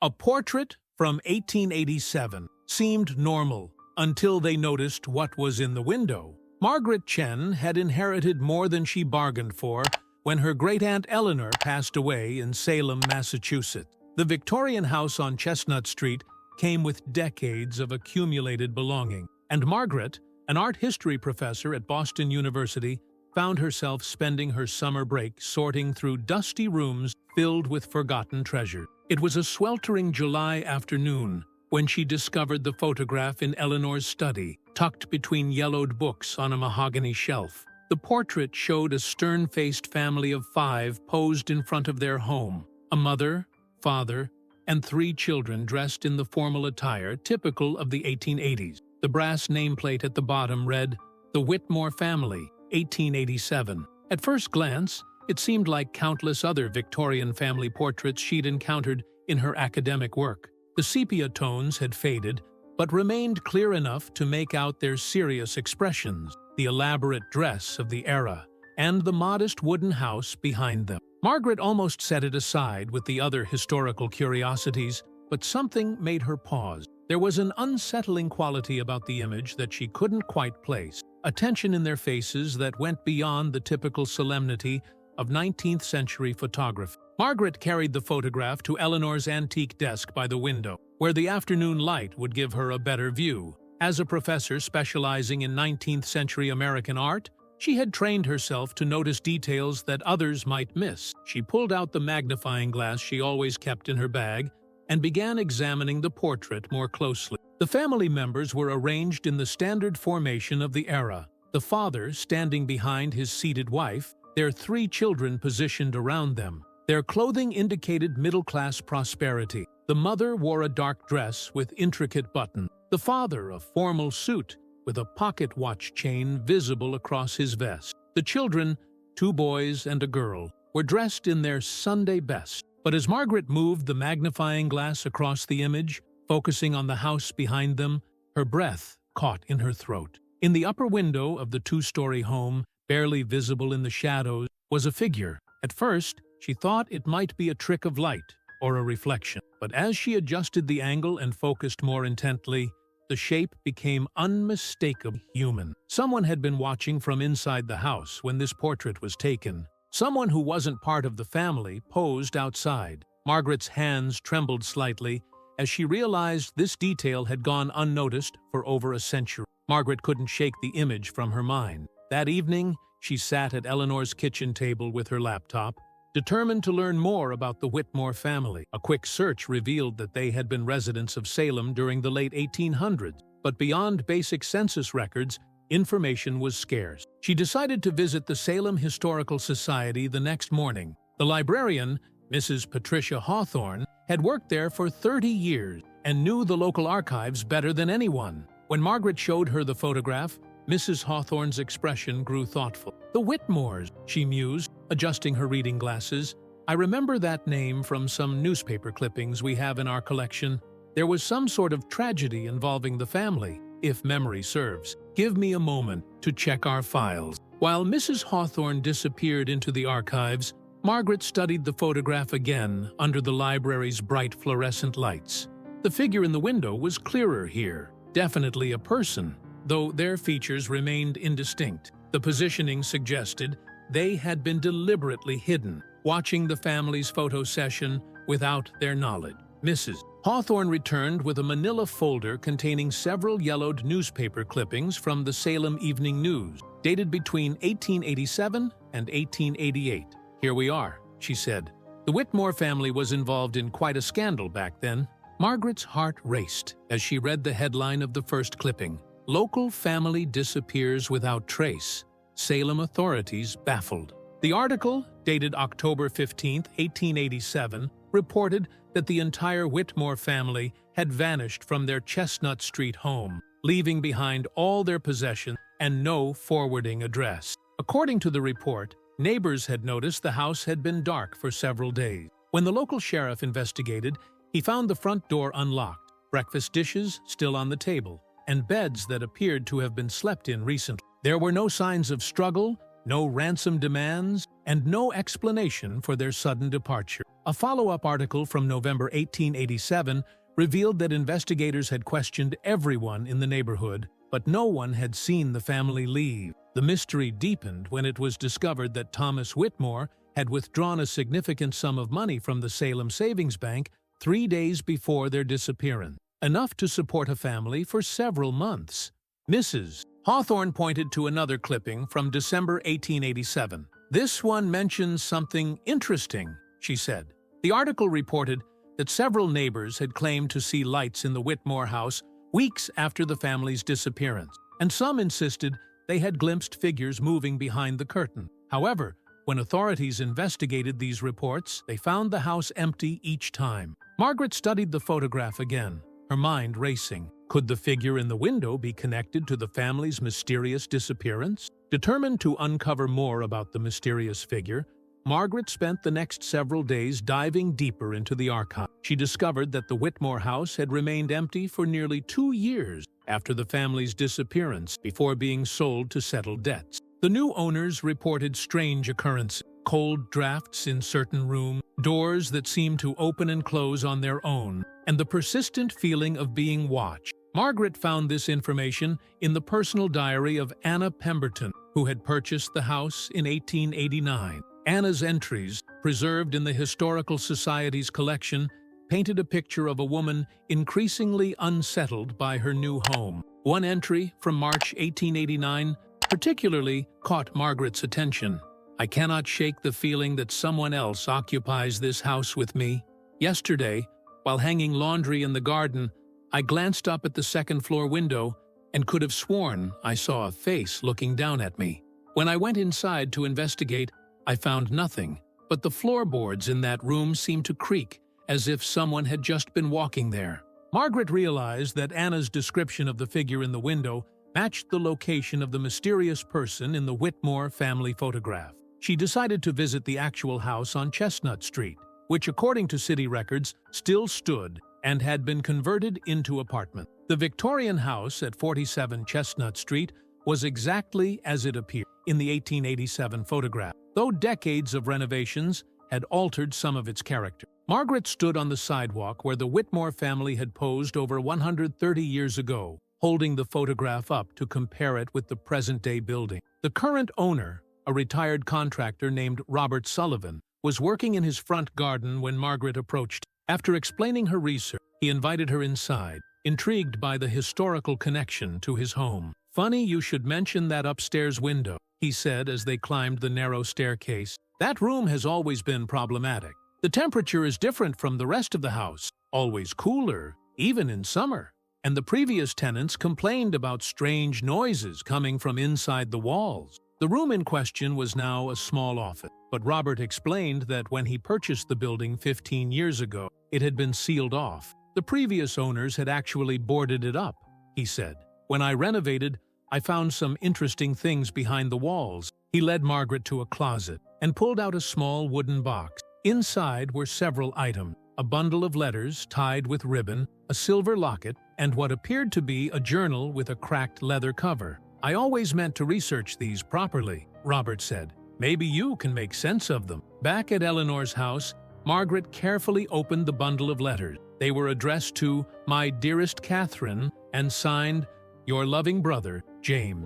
A portrait from 1887 seemed normal until they noticed what was in the window. Margaret Chen had inherited more than she bargained for when her great-aunt Eleanor passed away in Salem, Massachusetts. The Victorian house on Chestnut Street came with decades of accumulated belonging, and Margaret, an art history professor at Boston University, found herself spending her summer break sorting through dusty rooms filled with forgotten treasure. It was a sweltering July afternoon when she discovered the photograph in Eleanor's study, tucked between yellowed books on a mahogany shelf. The portrait showed a stern-faced family of 5 posed in front of their home, a mother, father, and 3 children dressed in the formal attire typical of the 1880s. The brass nameplate at the bottom read, "The Witmore Family, 1887. At first glance, it seemed like countless other Victorian family portraits she'd encountered in her academic work. The sepia tones had faded, but remained clear enough to make out their serious expressions, the elaborate dress of the era, and the modest wooden house behind them. Margaret almost set it aside with the other historical curiosities, but something made her pause. There was an unsettling quality about the image that she couldn't quite place, a tension in their faces that went beyond the typical solemnity of 19th-century photography. Margaret carried the photograph to Eleanor's antique desk by the window, where the afternoon light would give her a better view. As a professor specializing in 19th-century American art, she had trained herself to notice details that others might miss. She pulled out the magnifying glass she always kept in her bag and began examining the portrait more closely. The family members were arranged in the standard formation of the era, the father standing behind his seated wife, their 3 children positioned around them. Their clothing indicated middle-class prosperity. The mother wore a dark dress with intricate buttons. The father a formal suit with a pocket watch chain visible across his vest. The children, 2 boys and a girl, were dressed in their Sunday best. But as Margaret moved the magnifying glass across the image, focusing on the house behind them, her breath caught in her throat. In the upper window of the 2-story home, barely visible in the shadows, was a figure. At first, she thought it might be a trick of light or a reflection. But as she adjusted the angle and focused more intently, the shape became unmistakably human. Someone had been watching from inside the house when this portrait was taken. Someone who wasn't part of the family posed outside. Margaret's hands trembled slightly as she realized this detail had gone unnoticed for over a century. Margaret couldn't shake the image from her mind. That evening, she sat at Eleanor's kitchen table with her laptop, determined to learn more about the Witmore family. A quick search revealed that they had been residents of Salem during the late 1800s, but beyond basic census records, information was scarce. She decided to visit the Salem Historical Society the next morning. The librarian, Mrs. Patricia Hawthorne, had worked there for 30 years and knew the local archives better than anyone. When Margaret showed her the photograph, Mrs. Hawthorne's expression grew thoughtful. "The Witmores," she mused, adjusting her reading glasses. "I remember that name from some newspaper clippings we have in our collection. There was some sort of tragedy involving the family, if memory serves. Give me a moment to check our files." While Mrs. Hawthorne disappeared into the archives, Margaret studied the photograph again under the library's bright fluorescent lights. The figure in the window was clearer here, definitely a person, though their features remained indistinct. The positioning suggested they had been deliberately hidden, watching the family's photo session without their knowledge. Mrs. Hawthorne returned with a manila folder containing several yellowed newspaper clippings from the Salem Evening News, dated between 1887 and 1888. "Here we are," she said. "The Witmore family was involved in quite a scandal back then." Margaret's heart raced as she read the headline of the first clipping. "Local family disappears without trace. Salem authorities baffled." The article, dated October 15, 1887, reported that the entire Witmore family had vanished from their Chestnut Street home, leaving behind all their possessions and no forwarding address. According to the report, neighbors had noticed the house had been dark for several days. When the local sheriff investigated, he found the front door unlocked, breakfast dishes still on the table, and beds that appeared to have been slept in recently. There were no signs of struggle, no ransom demands, and no explanation for their sudden departure. A follow-up article from November 1887 revealed that investigators had questioned everyone in the neighborhood, but no one had seen the family leave. The mystery deepened when it was discovered that Thomas Witmore had withdrawn a significant sum of money from the Salem Savings Bank 3 days before their disappearance, enough to support a family for several months. Mrs. Hawthorne pointed to another clipping from December 1887. "This one mentions something interesting," she said. The article reported that several neighbors had claimed to see lights in the Witmore house weeks after the family's disappearance, and some insisted they had glimpsed figures moving behind the curtain. However, when authorities investigated these reports, they found the house empty each time. Margaret studied the photograph again, her mind racing. Could the figure in the window be connected to the family's mysterious disappearance? Determined to uncover more about the mysterious figure, Margaret spent the next several days diving deeper into the archive. She discovered that the Witmore house had remained empty for nearly 2 years after the family's disappearance, before being sold to settle debts. The new owners reported strange occurrences: cold drafts in certain rooms, doors that seemed to open and close on their own, and the persistent feeling of being watched. Margaret found this information in the personal diary of Anna Pemberton, who had purchased the house in 1889. Anna's entries, preserved in the Historical Society's collection, painted a picture of a woman increasingly unsettled by her new home. One entry from March 1889 particularly caught Margaret's attention. "I cannot shake the feeling that someone else occupies this house with me. Yesterday, while hanging laundry in the garden, I glanced up at the second-floor window and could have sworn I saw a face looking down at me. When I went inside to investigate, I found nothing, but the floorboards in that room seemed to creak, as if someone had just been walking there." Margaret realized that Anna's description of the figure in the window matched the location of the mysterious person in the Witmore family photograph. She decided to visit the actual house on Chestnut Street, which, according to city records, still stood and had been converted into apartments. The Victorian house at 47 Chestnut Street was exactly as it appeared in the 1887 photograph, though decades of renovations had altered some of its character. Margaret stood on the sidewalk where the Witmore family had posed over 130 years ago, holding the photograph up to compare it with the present-day building. The current owner, a retired contractor named Robert Sullivan, was working in his front garden when Margaret approached. After explaining her research, he invited her inside, intrigued by the historical connection to his home. "Funny you should mention that upstairs window," he said as they climbed the narrow staircase. "That room has always been problematic. The temperature is different from the rest of the house, always cooler, even in summer. And the previous tenants complained about strange noises coming from inside the walls." The room in question was now a small office, but Robert explained that when he purchased the building 15 years ago, it had been sealed off. The previous owners had actually boarded it up, he said. "When I renovated, I found some interesting things behind the walls." He led Margaret to a closet and pulled out a small wooden box. Inside were several items: a bundle of letters tied with ribbon, a silver locket, and what appeared to be a journal with a cracked leather cover. "I always meant to research these properly," Robert said. "Maybe you can make sense of them." Back at Eleanor's house, Margaret carefully opened the bundle of letters. They were addressed to "My dearest Catherine" and signed "Your loving brother, James."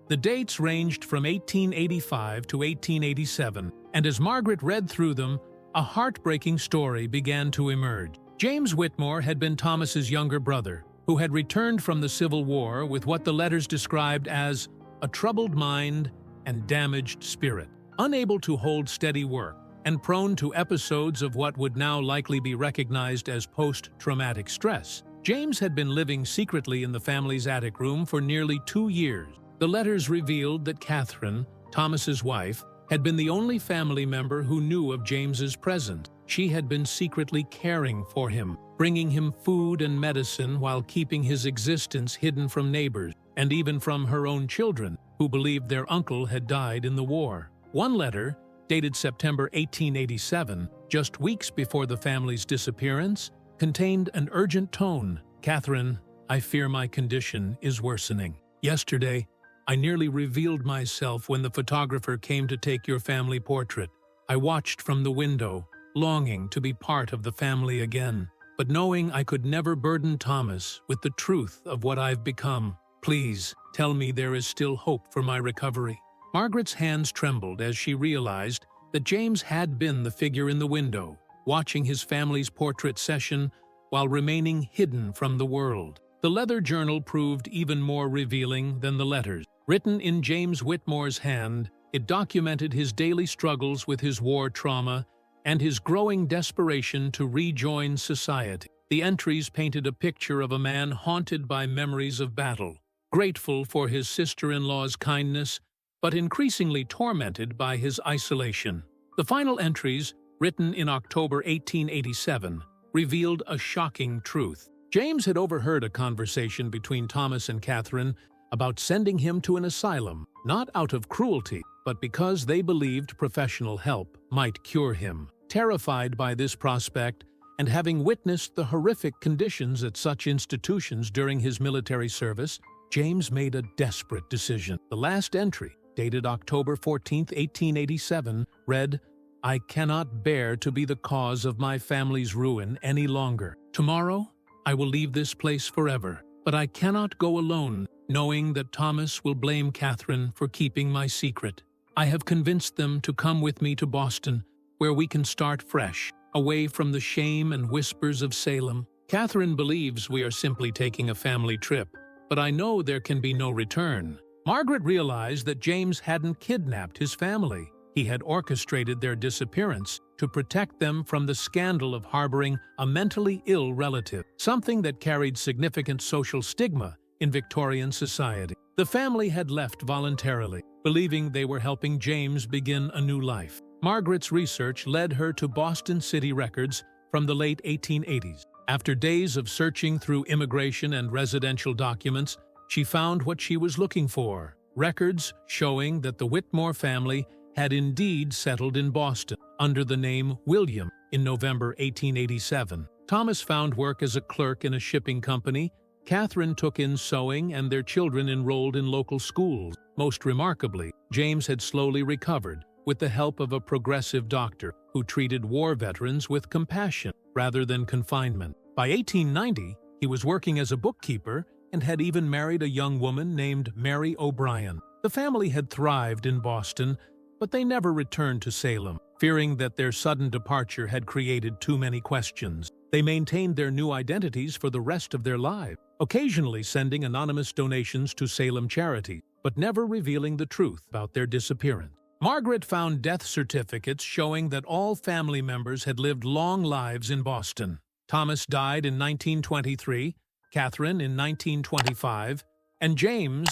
The dates ranged from 1885 to 1887, and as Margaret read through them, a heartbreaking story began to emerge. James Witmore had been Thomas's younger brother, who had returned from the Civil War with what the letters described as a troubled mind and damaged spirit. Unable to hold steady work, and prone to episodes of what would now likely be recognized as post-traumatic stress, James had been living secretly in the family's attic room for nearly 2 years. The letters revealed that Catherine, Thomas's wife, had been the only family member who knew of James's presence. She had been secretly caring for him, bringing him food and medicine while keeping his existence hidden from neighbors, and even from her own children, who believed their uncle had died in the war. One letter, dated September 1887, just weeks before the family's disappearance, contained an urgent tone. "Catherine, I fear my condition is worsening. Yesterday, I nearly revealed myself when the photographer came to take your family portrait. I watched from the window, longing to be part of the family again, but knowing I could never burden Thomas with the truth of what I've become. Please, tell me there is still hope for my recovery." Margaret's hands trembled as she realized that James had been the figure in the window, watching his family's portrait session while remaining hidden from the world. The leather journal proved even more revealing than the letters. Written in James Witmore's hand, it documented his daily struggles with his war trauma and his growing desperation to rejoin society. The entries painted a picture of a man haunted by memories of battle, grateful for his sister-in-law's kindness, but increasingly tormented by his isolation. The final entries, written in October 1887, revealed a shocking truth. James had overheard a conversation between Thomas and Catherine about sending him to an asylum, not out of cruelty, but because they believed professional help might cure him. Terrified by this prospect, and having witnessed the horrific conditions at such institutions during his military service, James made a desperate decision. The last entry, dated October 14, 1887, read, "I cannot bear to be the cause of my family's ruin any longer. Tomorrow, I will leave this place forever, but I cannot go alone, knowing that Thomas will blame Catherine for keeping my secret. I have convinced them to come with me to Boston, where we can start fresh, away from the shame and whispers of Salem. Catherine believes we are simply taking a family trip, but I know there can be no return." Margaret realized that James hadn't kidnapped his family. He had orchestrated their disappearance to protect them from the scandal of harboring a mentally ill relative, something that carried significant social stigma in Victorian society. The family had left voluntarily, believing they were helping James begin a new life. Margaret's research led her to Boston City records from the late 1880s. After days of searching through immigration and residential documents, she found what she was looking for: records showing that the Witmore family had indeed settled in Boston under the name William in November 1887. Thomas found work as a clerk in a shipping company. Catherine took in sewing, and their children enrolled in local schools. Most remarkably, James had slowly recovered with the help of a progressive doctor who treated war veterans with compassion rather than confinement. By 1890, he was working as a bookkeeper and had even married a young woman named Mary O'Brien. The family had thrived in Boston, but they never returned to Salem, fearing that their sudden departure had created too many questions. They maintained their new identities for the rest of their lives, occasionally sending anonymous donations to Salem charities, but never revealing the truth about their disappearance. Margaret found death certificates showing that all family members had lived long lives in Boston. Thomas died in 1923, Catherine in 1925, and James,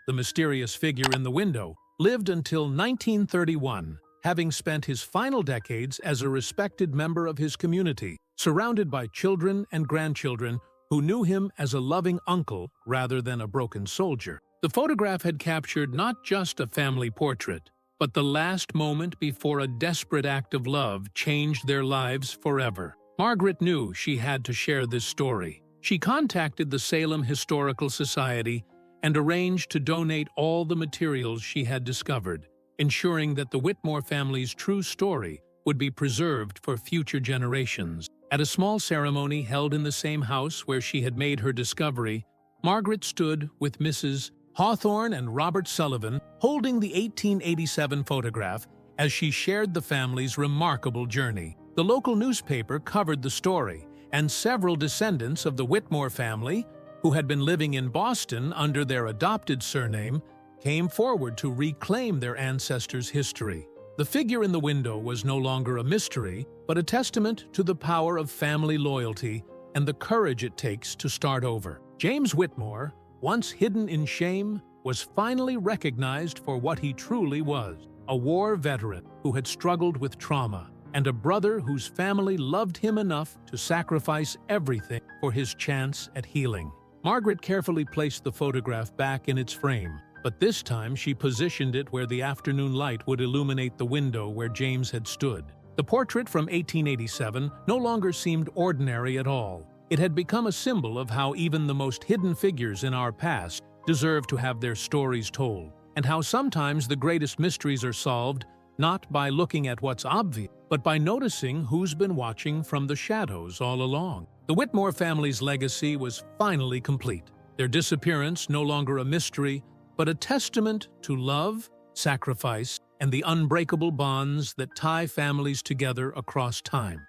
the mysterious figure in the window, lived until 1931, having spent his final decades as a respected member of his community, surrounded by children and grandchildren who knew him as a loving uncle rather than a broken soldier. The photograph had captured not just a family portrait, but the last moment before a desperate act of love changed their lives forever. Margaret knew she had to share this story. She contacted the Salem Historical Society and arranged to donate all the materials she had discovered, ensuring that the Witmore family's true story would be preserved for future generations. At a small ceremony held in the same house where she had made her discovery, Margaret stood with Mrs. Hawthorne and Robert Sullivan holding the 1887 photograph as she shared the family's remarkable journey. The local newspaper covered the story, and several descendants of the Witmore family, who had been living in Boston under their adopted surname, came forward to reclaim their ancestors' history. The figure in the window was no longer a mystery, but a testament to the power of family loyalty and the courage it takes to start over. James Witmore, once hidden in shame, was finally recognized for what he truly was: a war veteran who had struggled with trauma, and a brother whose family loved him enough to sacrifice everything for his chance at healing. Margaret carefully placed the photograph back in its frame, but this time she positioned it where the afternoon light would illuminate the window where James had stood. The portrait from 1887 no longer seemed ordinary at all. It had become a symbol of how even the most hidden figures in our past deserve to have their stories told, and how sometimes the greatest mysteries are solved not by looking at what's obvious, but by noticing who's been watching from the shadows all along. The Witmore family's legacy was finally complete. Their disappearance no longer a mystery, but a testament to love, sacrifice, and the unbreakable bonds that tie families together across time.